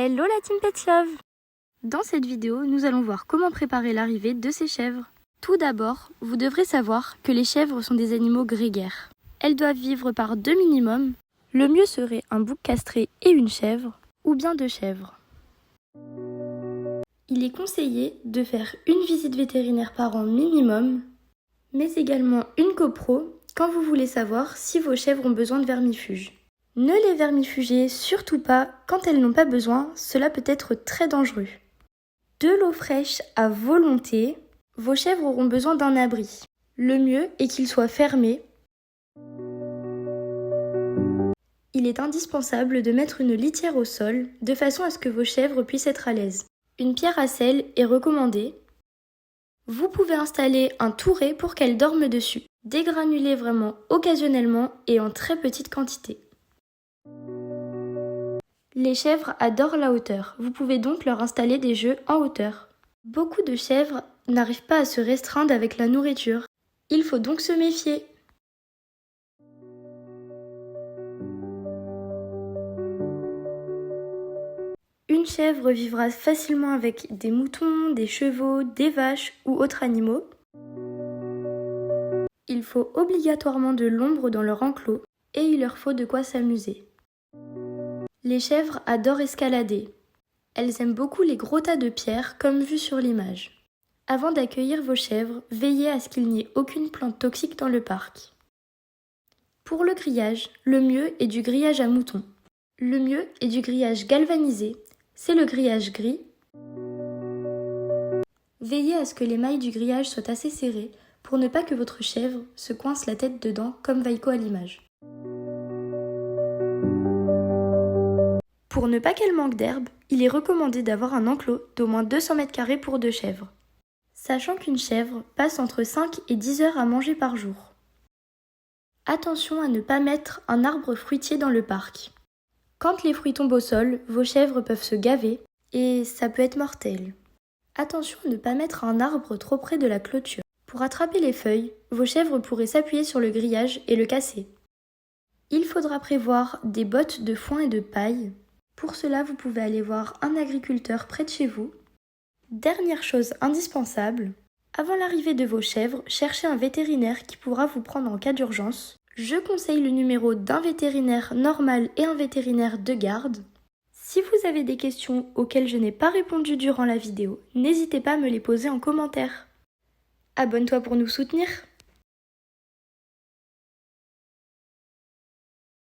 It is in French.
Hello la team Pets Love! Dans cette vidéo, nous allons voir comment préparer l'arrivée de ces chèvres. Tout d'abord, vous devrez savoir que les chèvres sont des animaux grégaires. Elles doivent vivre par 2 minimum. Le mieux serait un bouc castré et une chèvre, ou bien 2 chèvres. Il est conseillé de faire une visite vétérinaire par an minimum, mais également une copro quand vous voulez savoir si vos chèvres ont besoin de vermifuges. Ne les vermifugez surtout pas quand elles n'ont pas besoin, cela peut être très dangereux. De l'eau fraîche à volonté, vos chèvres auront besoin d'un abri. Le mieux est qu'il soit fermé. Il est indispensable de mettre une litière au sol de façon à ce que vos chèvres puissent être à l'aise. Une pierre à sel est recommandée. Vous pouvez installer un touret pour qu'elles dorment dessus. Dégranuler vraiment occasionnellement et en très petite quantité. Les chèvres adorent la hauteur, vous pouvez donc leur installer des jeux en hauteur. Beaucoup de chèvres n'arrivent pas à se restreindre avec la nourriture. Il faut donc se méfier. Une chèvre vivra facilement avec des moutons, des chevaux, des vaches ou autres animaux. Il faut obligatoirement de l'ombre dans leur enclos et il leur faut de quoi s'amuser. Les chèvres adorent escalader. Elles aiment beaucoup les gros tas de pierres comme vu sur l'image. Avant d'accueillir vos chèvres, veillez à ce qu'il n'y ait aucune plante toxique dans le parc. Pour le grillage, le mieux est du grillage à moutons. Le mieux est du grillage galvanisé, c'est le grillage gris. Veillez à ce que les mailles du grillage soient assez serrées pour ne pas que votre chèvre se coince la tête dedans comme Vaiko à l'image. Pour ne pas qu'elle manque d'herbe, il est recommandé d'avoir un enclos d'au moins 200 m² pour 2 chèvres. Sachant qu'une chèvre passe entre 5 et 10 heures à manger par jour. Attention à ne pas mettre un arbre fruitier dans le parc. Quand les fruits tombent au sol, vos chèvres peuvent se gaver et ça peut être mortel. Attention à ne pas mettre un arbre trop près de la clôture. Pour attraper les feuilles, vos chèvres pourraient s'appuyer sur le grillage et le casser. Il faudra prévoir des bottes de foin et de paille. Pour cela, vous pouvez aller voir un agriculteur près de chez vous. Dernière chose indispensable, avant l'arrivée de vos chèvres, cherchez un vétérinaire qui pourra vous prendre en cas d'urgence. Je conseille le numéro d'un vétérinaire normal et un vétérinaire de garde. Si vous avez des questions auxquelles je n'ai pas répondu durant la vidéo, n'hésitez pas à me les poser en commentaire. Abonne-toi pour nous soutenir.